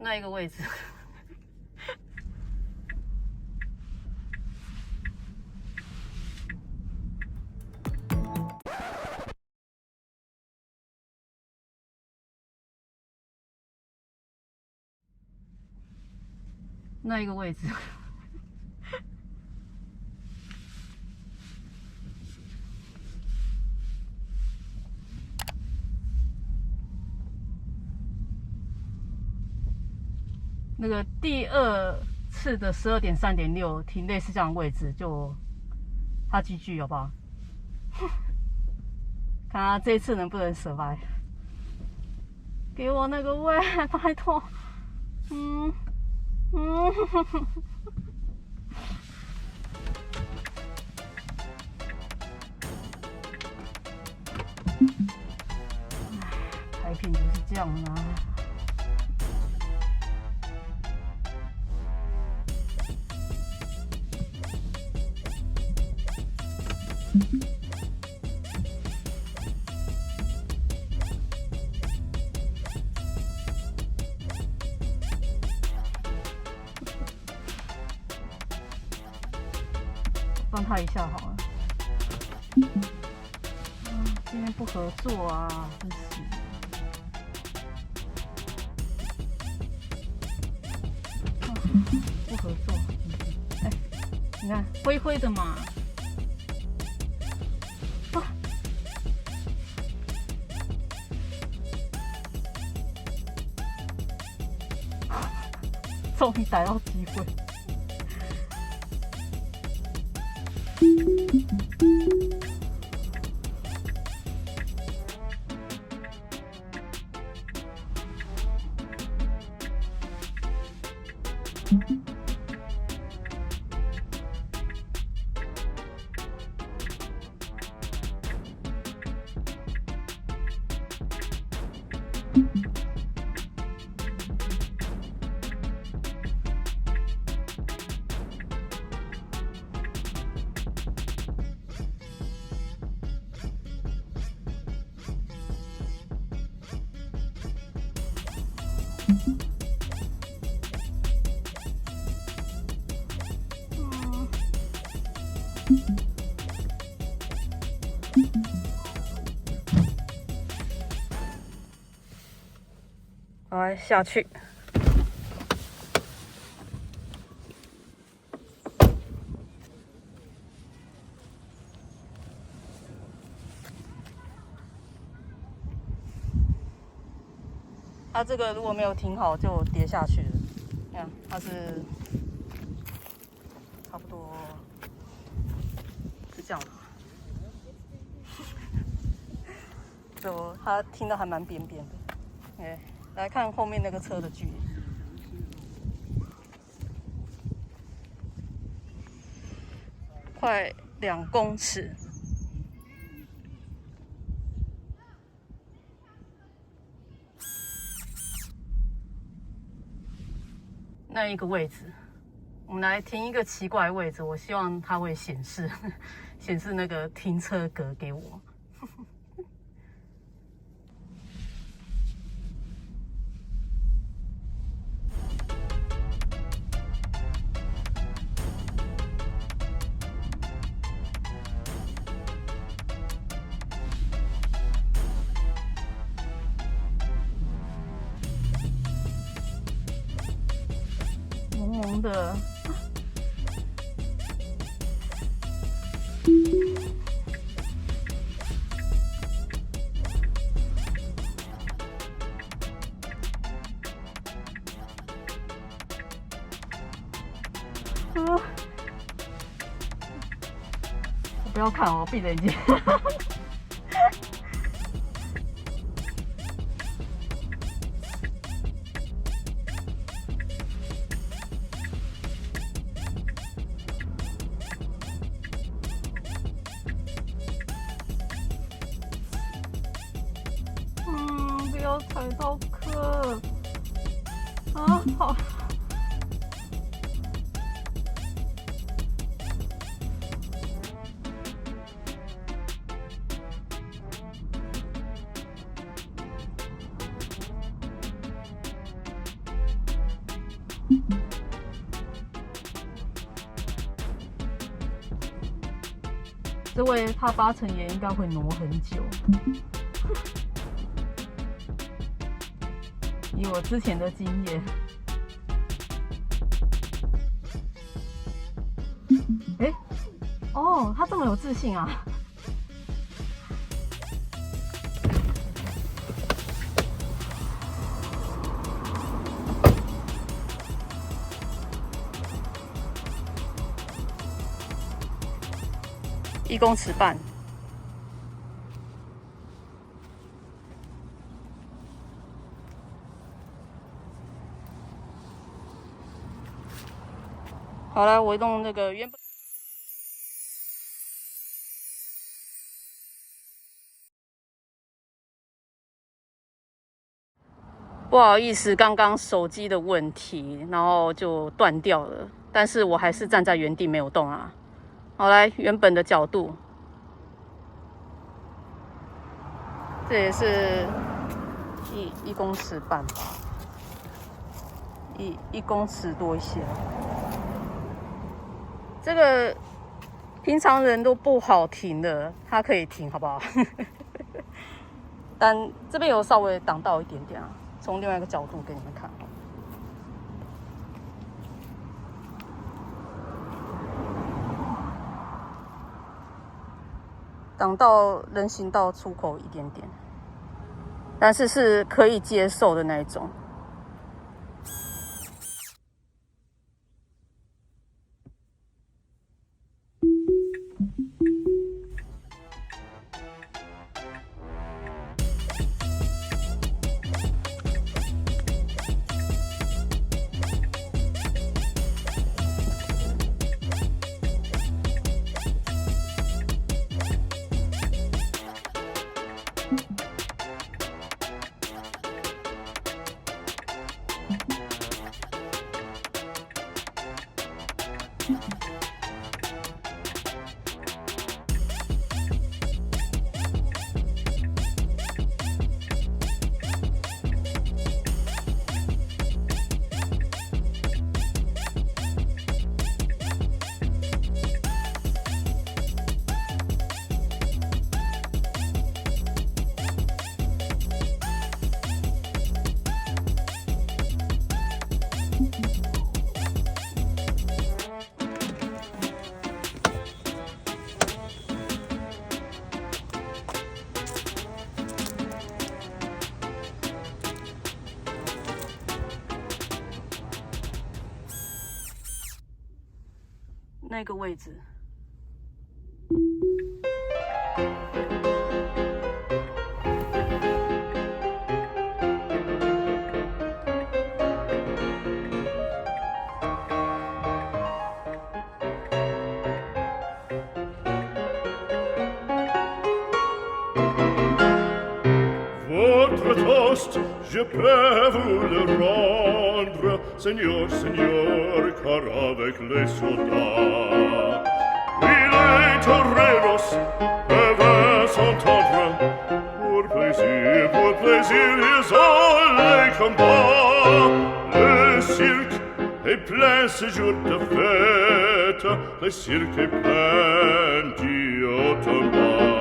那一个位置。那一个位置。那个第二次的12.3.6停类似这样的位置，就他GG好不好？看他这一次能不能 survive。给我那个位，拜托。牌品就是这样啊。帮他一下好了。今天不合作啊，真是。不合作。哎，你看灰灰的嘛。终于逮到机会。来下去。它这个如果没有停好，就跌下去了。你看，它是差不多是这样的。就它停的还蛮边边的。哎，来看后面那个车的距离，快2公尺。那一个位置，我们来停一个奇怪的位置，我希望它会显示那个停车格给我。蒙蒙的。我不要看哦，闭着眼睛。不要踩到坑啊！好。这位他8成也应该会挪很久。以我之前的经验，哦，他这么有自信啊！1公尺半。好了，我用那个原本。不好意思，刚刚手机的问题，然后就断掉了。但是我还是站在原地没有动啊。好，来原本的角度，这也是1公尺半吧，1公尺多一些。这个平常人都不好停的，它可以停，好不好？但这边有稍微挡到一点点啊，从另外一个角度给你们看。挡到人行道出口一点点，但是是可以接受的那一种。那个位置。Votre toast, je peux vous le rendre, Seigneur, Seigneur, car avec les soldats, oui, les toreros peuvent s'entendre. Pour plaisir, ils ont les combats. Le cirque est plein ce jour de fête, le cirque est plein du haut en bas.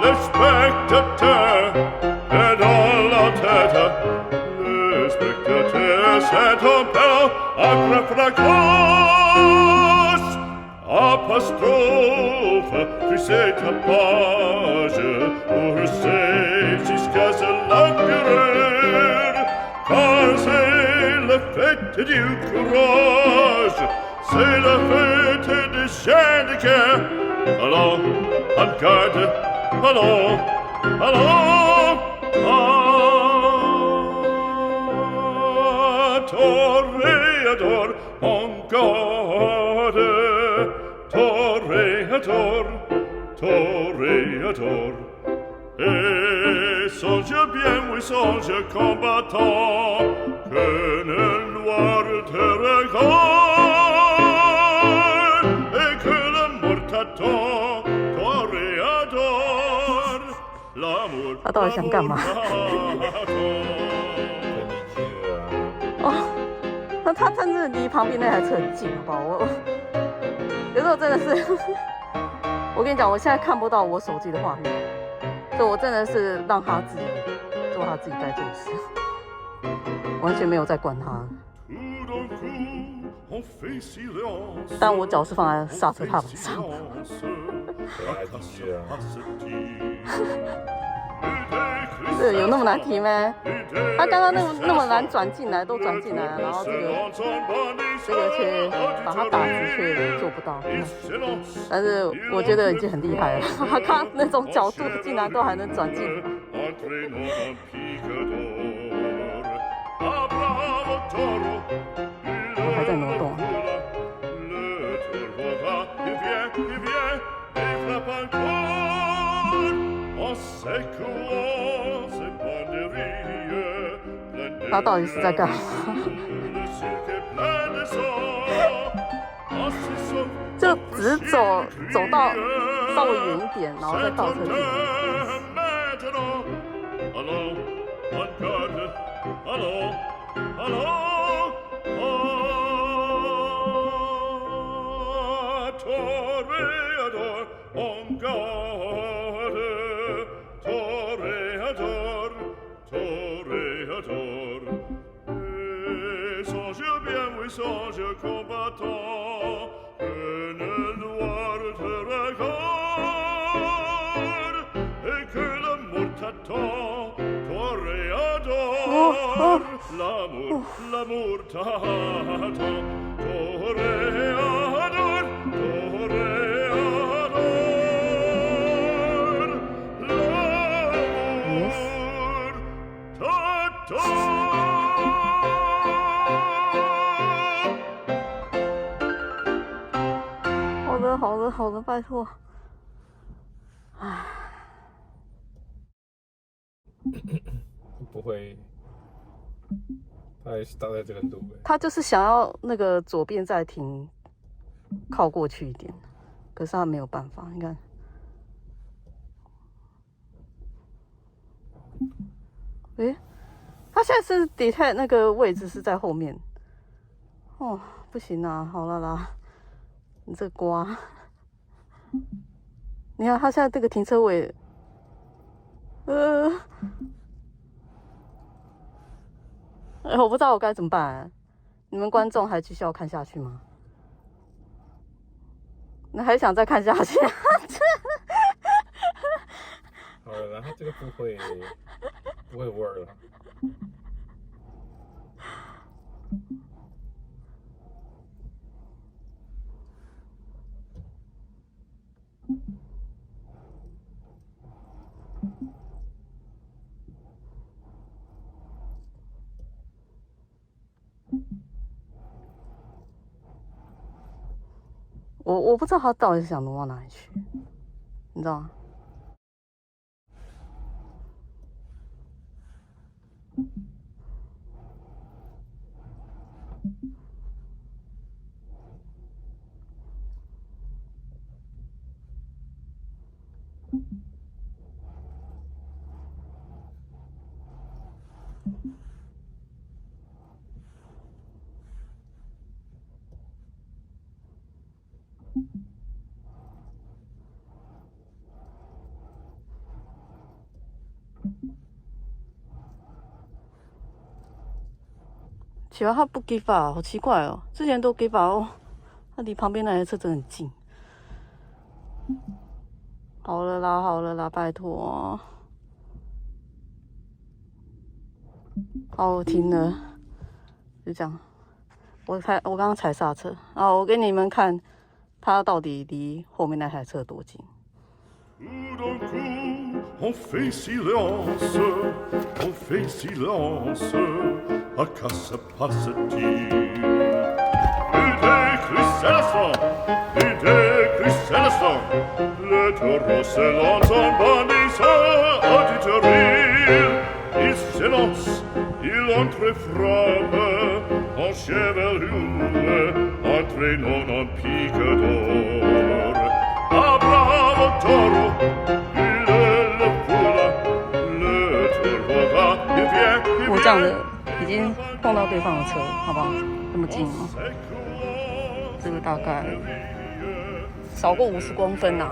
Le spectateur est dans la tête, le spectateur s'est tombé à fracasse. Apostrophe, puis c'est ta page, pour c'est jusqu'à l'empereur, car c'est la fête du courage, c'est la fête des chiens de guerre. Allons, en garde, allons, allons, toréador, en garde, toréador, toréador. Et songe bien, oui, songe combattant, que le noir te regarde, et que la mort t'attend, toréador, l'amour 他到底想干嘛？哦，他真的离旁边那台车很近，好不好？有时候真的是，我跟你讲，我现在看不到我手机的画面，所以我真的是让他自己做他自己该做的事，完全没有在管他。但我脚是放在刹车踏板上。这有那么难停吗？他刚刚那么难转进来，都转进来了，然后这个却把他打直却做不到。但是我觉得已经很厉害了，他看那种角度竟然都还能转进来。我还在挪动。他到底是在干嘛？就只走到稍微远一点，然后再倒车进来。Songe combattant, que le noir te regarde, et que l'amour t'attend, toréador. L'amour t'attend, toréador, toréador. L'amour t'attend.好了，拜托。唉，不会，他还是大概这个度呗。他就是想要那个左边再停，靠过去一点，可是他没有办法。你看，他现在是detect那个位置是在后面。哦，不行啊，好了啦，你这瓜。你看他现在这个停车位，我不知道我该怎么办。你们观众还继续要看下去吗？你还想再看下去？好了，然后这个不会 work 了。我不知道他到底是想挪到哪里去，你知道吗？奇怪，他不 give up， 好奇怪哦。之前都 give up 哦，他离旁边那台车真的很近。好了啦，拜托。好，我停了，就这样。我刚刚踩刹车，然后我给你们看，他到底离后面那台车多近。On fait silence, à casa passati. Et des cristalles, le taureau se lance en bandissant à te rire. Il s'élance, il entre frappe, en chevelure, entraînant un pic d'or. Ah bravo taureau,我这样的已经碰到对方的车，好不好？那么近吗？这个大概少过50公分呐、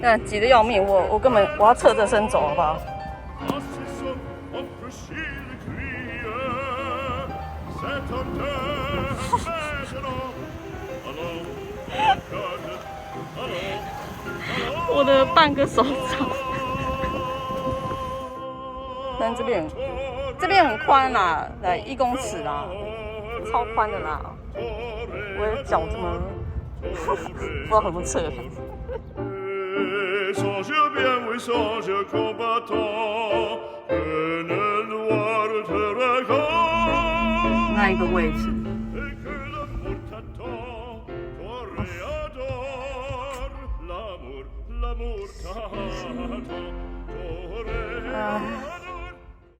那挤得要命，我根本我要侧着身走，好不好？我的半个手掌，但这边很宽啦，来1公尺啦，超宽的啦。我的脚这么不知道怎么测。Songe bien, oui, songe combattant, que le noir te regarde. 那一个位置， Et que l'amour t'attend, toréador, l'amour t'attend.